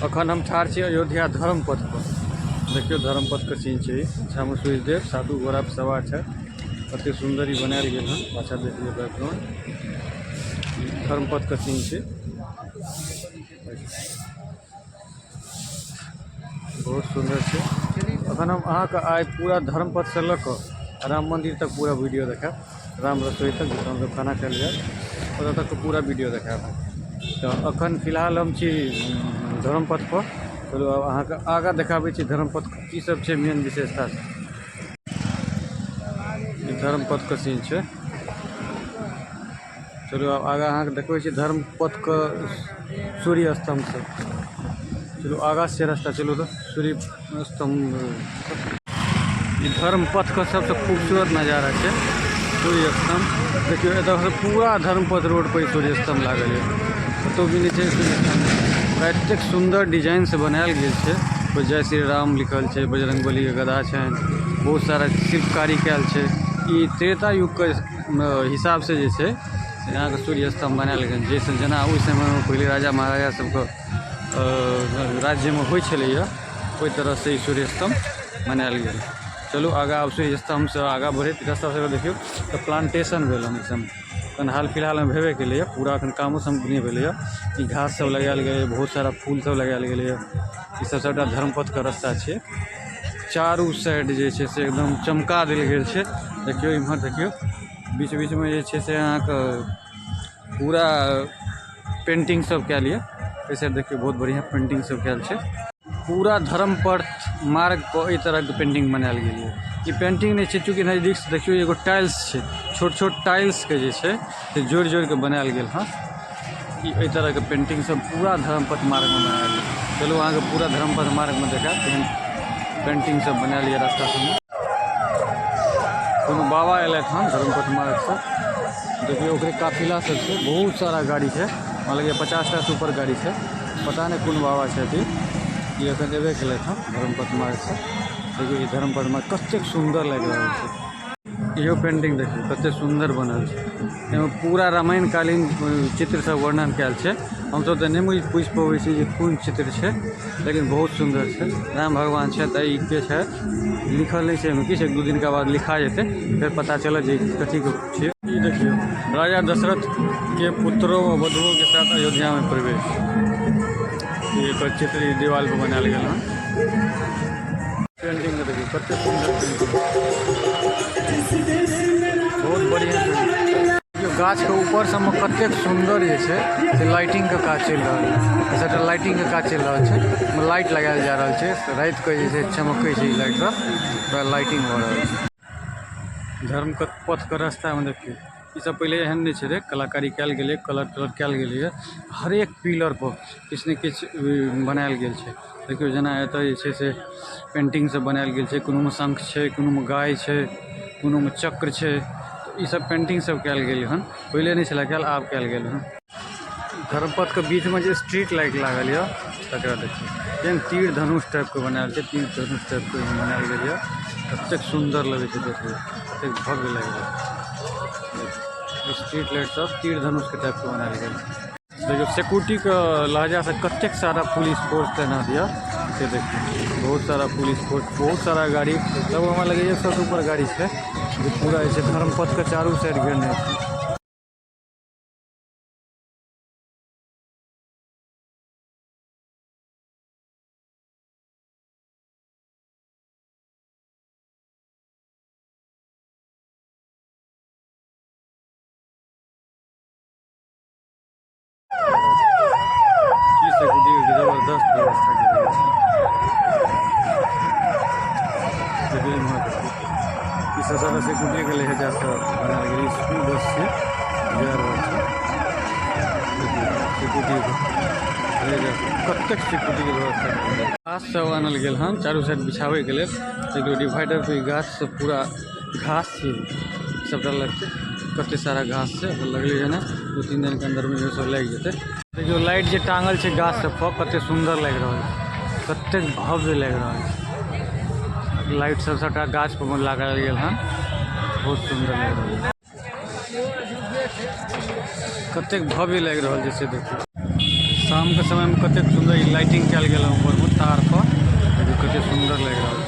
अखन हम ठाढ़ छी अयोध्या धर्मपथ पर। देखियो धर्मपथ के सीन छै। सामने सूर्यदेव साधु घोड़ा पर सवार छै। कते सुंदर ही बनायल गेल हन। पाछा देखियो बैकग्राउंड धर्मपथ के सीन छै। बहुत सुंदर छै। अखन हम अहाँ के आइ पूरा धर्मपथ से लऽ कऽ राम मंदिर तक पूरा वीडियो देखाब। राम रसोई तक जतऽ हम खाना खाइल जाए ओतऽ तक के पूरा वीडियो देखाब। तो अखन फिलहाल हम छी धर्मपथ पर। चलू अब अहाँ के आगाँ देखाबै छी धर्मपथ की सब छै मेन विशेषता। धर्मपथ के सीन छै। चलू अब आगाँ अहाँ के देखबै छी धर्मपथ के सूर्य स्तंभ सब। चलो आगाँ से रास्ता चलो तो सूर्य स्तंभ। धर्मपथ का सबसे खूबसूरत नज़ारा है सूर्य स्तंभ। देखियो एतऽ पूरा धर्मपथ रोड पर सूर्य स्तंभ लागल है। कतौ भी नहीं है सूर्य स्तंभ। एतेक सुंदर डिजाइन से बनायल गेल है। कोई जय श्री राम लिखल है, बजरंगबली के गदा है, बहुत सारा शिल्पकारी कैल है। ई त्रेता युग के हिसाब से जे है यहाँ के सूर्य स्तंभ बनायल गेल। जैसे जना उस समय में पहले राजा महाराजा सबके राज्य में हो ओई तरह से सूर्य स्तंभ बनायल गेल। चलू आगा अब सूर्य स्तंभ से आगा बढ़े रास्ता से देखियो तो प्लांटेशन भेल हम सब अखन हाल फिलहाल में भेबे के लिए पूरा अखन कामो सब नहीं भेल। घास सब लगायल गेल, बहुत सारा फूल सब लगायल गेल। ई सब सबटा धर्मपथ का रास्ता है। चारू साइड जे छै से एकदम चमका देल गेल छै। देखियो इम्हर देखियो बीच बीच में जे छै से अहाँ के पूरा पेंटिंग सब कैल है। ऐसे देखियो बहुत बढ़िया पेंटिंग सब कैल छै। पूरा धर्मपथ मार्ग पर एहि तरह के पेंटिंग बनायल गेल है। ई पेंटिंग नहीं छै चूँकि नजदीक से देखियो एगो टाइल्स छै, छोट छोट टाइल्स के जे छै से जोड़ जोड़ के बनायल गेल है। एहि तरह के पेंटिंग सब पूरा धर्मपथ मार्ग में बनायल गेल। चलू अहाँ के पूरा धर्मपथ मार्ग में देखाब पेंटिंग सब बनायल है रास्ता सब में। कोनो बाबा एलथि हन धर्मपथ मार्ग से। देखियो ओकरे काफिला सब छै, बहुत सारा गाड़ी है। हमरा लगे 50टा से ऊपर गाड़ी है। पता नहीं कौन बाबा छथिन। ये अखन एबे केलथि हन धर्मपथ मार्ग से। देखियो ई धर्मपथ मार्ग कतेक सुंदर लागि रहल छै। इहो पेंटिंग देखियो कते सुंदर बनल छै। एमे पूरा रामायण कालीन चित्र सब वर्णन कैल छै। हम सब तो नहीं पूछ पाबै छी जे कोन चित्र छै, लेकिन बहुत सुंदर छै। राम भगवान छै त ई के छै लिखल नहीं छै। एमे किछ एक दू दिन के बाद लिखा जेते फिर पता चलत जे कथी के छै। ई देखियो राजा दशरथ के पुत्रों व वधुओं के साथ अयोध्या में प्रवेश। ये एक चित्र दीवार पर बनायल गेल है। पेंटिंग देखिए कते सुंदर पेंटिंग, बहुत बढ़िया पेंटिंग। गाछ के ऊपर सब में कते सुंदर ये छै से लाइटिंग के काज चल रहल है। सबटा लाइटिंग के काज चल रहल छै। लाइट लगायल जा रहल छै। रात के जे छै चमकै छै लाइट का लाइटिंग हो रहल छै। धर्मपथ के रास्ता में देखियो ई सब पहले एहन नहीं छे। कलाकारी कैल गेलै, कलर कैल गेलै है। हर एक पिलर पर किछ ने किछ बनायल गेल छै। देखियो जना एतऽ जे छै से पेंटिंग सब बनायल गेल छै। कोनो में शंख छै, कोनो में गाय छै, कोनो में चक्र छै। तो ई सब पेंटिंग सब कैल गेल हन। पहले नहीं छला कैल, आब कैल गेल हन। धर्मपथ के बीच में जो स्ट्रीट लाइट लागल है तकरा देखियो जेन तीर धनुष टाइप के बनायल छै। तीर धनुष टाइप के बनायल गेल है। कतेक सुंदर लगे छै देखियो, कतेक भव्य लगे है। स्ट्रीट लाइट सब तीर धनुष के टाइप के बनायल गेल। देखियो सिक्योरिटी के लहजा से कतेक सारा पुलिस फोर्स तैनात है। से देखियो बहुत सारा पुलिस फोर्स, बहुत सारा गाड़ी लगभग हमरा लगे 100 से ऊपर गाड़ी है। जो पूरा ऐसे धर्मपथ के चारों साइड घेरने है। जबरदस्त व्यवस्था की गई है। इस सारा सिक्योरिटी के लहजा से बनायल गेल स्कूल बस से जा रहल छै। सिक्योरिटी कतेक सिक्योरिटी के व्यवस्था घास सब आनल गेल हन चारू साइड बिछावे के लिए। देखियो डिवाइडर पे गाछ सब पूरा घास छै सबटा लगते। कते सारा घास से लगले है ना 2-3 दिन के अंदर में ये सब लग जेते। देखियो लाइट जे टांगल छै गाछ सब पर कते सुंदर लग रहल है, कते भव्य लग रहल है। लाइट सब सबटा गाछ पर लगायल गेल हन, बहुत सुंदर लग रहल है। कते भव्य लग रहल जैसे देखियो शाम के समय में कतेक सुंदर लाइटिंग कल गया ऊपर में तार पर कते सुंदर लग रहा है।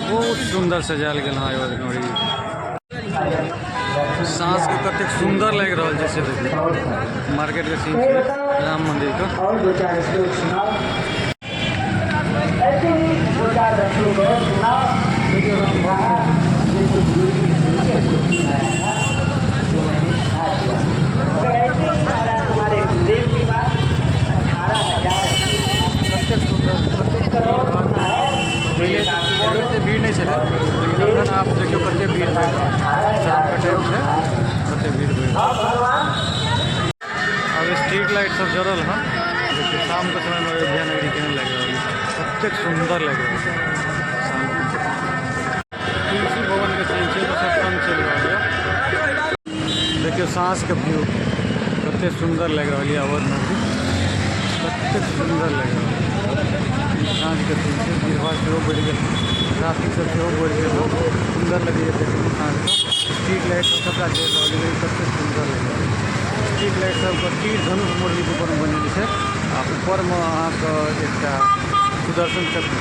बहुत सुंदर सजायल गया है योजनौरी। सांस के कतेक सुंदर लग रहा है। जैसे देखिए मार्केट के सीन राम मंदिर का भीड़ नहीं चले लेकिन आप देखियो कते भीड़ शाम का टाइम से कते भीड़ अब स्ट्रीट लाइट सब जरल है। देखिए शाम के समय में अयोध्या नगरी केहन लग रहा है, कतेक सुंदर लग रहा है। तुलसी भवन के सीन से सब कम चल रहा है। देखियो सांस के व्यू कते सुंदर लग रहा है। अवध नगरी कतेक सुंदर लग रहा है। सांझ के सीन से भीड़ भाड़ से बढ़ गया, ट्रैफिक सब से बढ़ गया, सुंदर लगे देखिए सांझ को। स्ट्रीट लाइट सब सबका चल रहा है, कतेक सुंदर लग रहा है। स्ट्रीट लाइट सब तीर धनुष मुरली के ऊपर बनल है आ ऊपर में अहाँके एक सुदर्शन चक्र।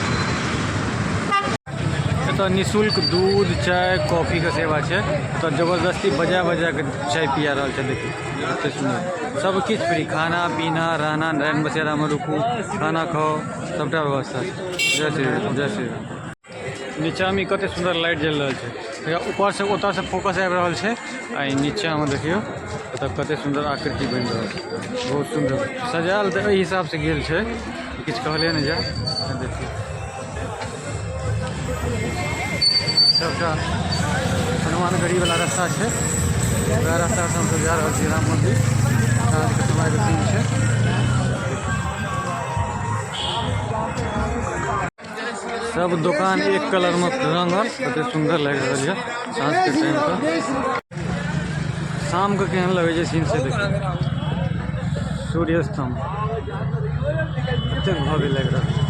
एतऽ निःशुल्क दूध चाय कॉफ़ी के सेवा है। तो जबरदस्ती बजा बजा के चाय पिया रहा है। देखिए कते सुंदर सब किछ फ्री, खाना पीना रहना रैन बसेरा में रुकू खाना खाओ सबटा व्यवस्था है। जय श्री राम जय श्री राम। नीचा में कते सुंदर लाइट जल रहा है। ऊपर से ओतऽ से फोकस आबि रहा है आ नीचा में देखियो एतऽ कते सुंदर आकृति बन रहा है। बहुत सुंदर सजायल तो एहि हिसाब से गेल है, किछु कहले नहीं जाए। देखिए सबटा हनुमानगढ़ी वाला रास्ता है, वह रास्ता से हम सब जा रहा है राम मंदिर। साँझ के समय के सीन है। सब दुकान एक कलर में रंगल कते सुंदर लग रहा है। साँझ के टाइम पर शाम के केहन लगे सीन से देखिए सूर्यास्त कतेक भव्य लग रहा है।